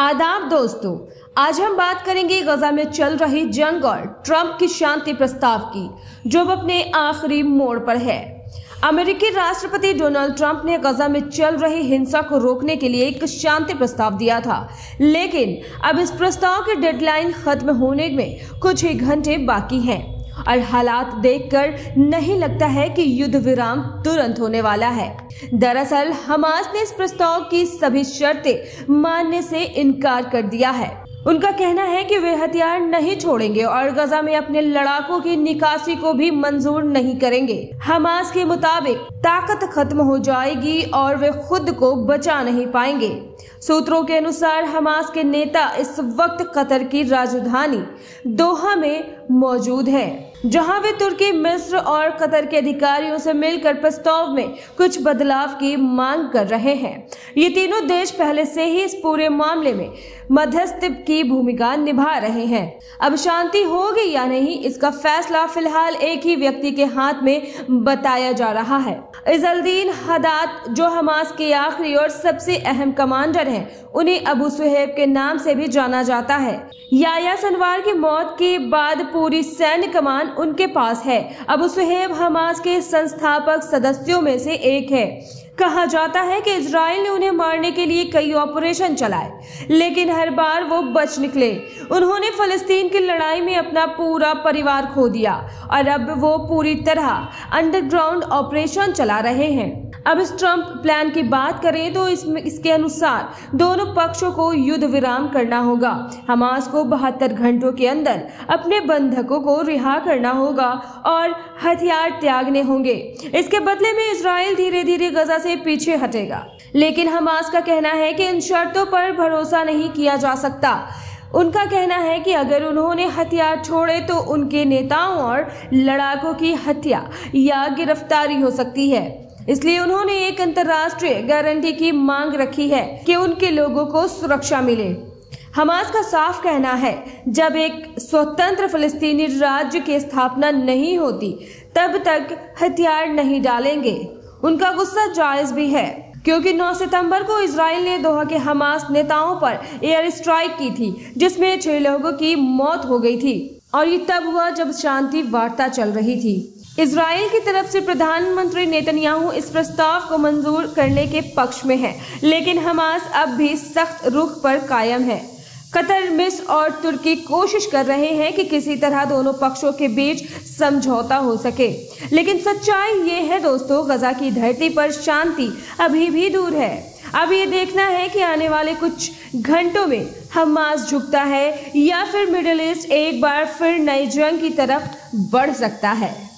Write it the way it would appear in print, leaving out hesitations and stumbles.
आदाब दोस्तों, आज हम बात करेंगे गजा में चल रही जंग और ट्रंप की शांति प्रस्ताव की, जो अब अपने आखिरी मोड़ पर है। अमेरिकी राष्ट्रपति डोनाल्ड ट्रंप ने गजा में चल रही हिंसा को रोकने के लिए एक शांति प्रस्ताव दिया था, लेकिन अब इस प्रस्ताव की डेडलाइन खत्म होने में कुछ ही घंटे बाकी हैं और हालात देखकर नहीं लगता है कि युद्ध विराम तुरंत होने वाला है। दरअसल हमास ने इस प्रस्ताव की सभी शर्तें मानने से इनकार कर दिया है। उनका कहना है कि वे हथियार नहीं छोड़ेंगे और गजा में अपने लड़ाकों की निकासी को भी मंजूर नहीं करेंगे। हमास के मुताबिक ताकत खत्म हो जाएगी और वे खुद को बचा नहीं पाएंगे। सूत्रों के अनुसार हमास के नेता इस वक्त कतर की राजधानी दोहा में मौजूद हैं, जहां वे तुर्की, मिस्र और कतर के अधिकारियों से मिलकर प्रस्ताव में कुछ बदलाव की मांग कर रहे हैं। ये तीनों देश पहले से ही इस पूरे मामले में मध्यस्थ की भूमिका निभा रहे हैं। अब शांति होगी या नहीं, इसका फैसला फिलहाल एक ही व्यक्ति के हाथ में बताया जा रहा है। इज़्ज़ुद्दीन हद्दाद, जो हमास के आखिरी और सबसे अहम कमांडर हैं, उन्हें अबू सुहेब के नाम से भी जाना जाता है। याह्या सिनवार की मौत के बाद पूरी सैन्य कमान उनके पास है। अबू सुहेब हमास के संस्थापक सदस्यों में से एक है। कहा जाता है कि इजराइल ने उन्हें मारने के लिए कई ऑपरेशन चलाए, लेकिन हर बार वो बच निकले। उन्होंने फलस्तीन की लड़ाई में अपना पूरा परिवार खो दिया और अब वो पूरी तरह अंडरग्राउंड ऑपरेशन चला रहे हैं। अब इस ट्रंप प्लान की बात करें तो इसके अनुसार दोनों पक्षों को युद्ध विराम करना होगा। हमास को 72 घंटों के अंदर अपने बंधकों को रिहा करना होगा और हथियार त्यागने होंगे। इसके बदले में इजराइल धीरे धीरे गजा से पीछे हटेगा, लेकिन हमास का कहना है कि इन शर्तों पर भरोसा नहीं किया जा सकता। उनका कहना है कि अगर उन्होंने हथियार छोड़े तो उनके नेताओं और लड़ाकों की हत्या या गिरफ्तारी हो सकती है। इसलिए उन्होंने एक अंतर्राष्ट्रीय गारंटी की मांग रखी है कि उनके लोगों को सुरक्षा मिले। हमास का साफ कहना है, जब एक स्वतंत्र फिलिस्तीनी राज्य की स्थापना नहीं होती तब तक हथियार नहीं डालेंगे। उनका गुस्सा जायज भी है, क्योंकि 9 सितंबर को इजराइल ने दोहा के हमास नेताओं पर एयर स्ट्राइक की थी, जिसमें 6 लोगों की मौत हो गई थी और ये तब हुआ जब शांति वार्ता चल रही थी। इजराइल की तरफ से प्रधानमंत्री नेतन्याहू इस प्रस्ताव को मंजूर करने के पक्ष में है, लेकिन हमास अब भी सख्त रुख पर कायम है। कतर, मिस्र और तुर्की कोशिश कर रहे हैं कि किसी तरह दोनों पक्षों के बीच समझौता हो सके, लेकिन सच्चाई ये है दोस्तों, गजा की धरती पर शांति अभी भी दूर है। अब ये देखना है कि आने वाले कुछ घंटों में हमास झुकता है या फिर मिडिल ईस्ट एक बार फिर नई जंग की तरफ बढ़ सकता है।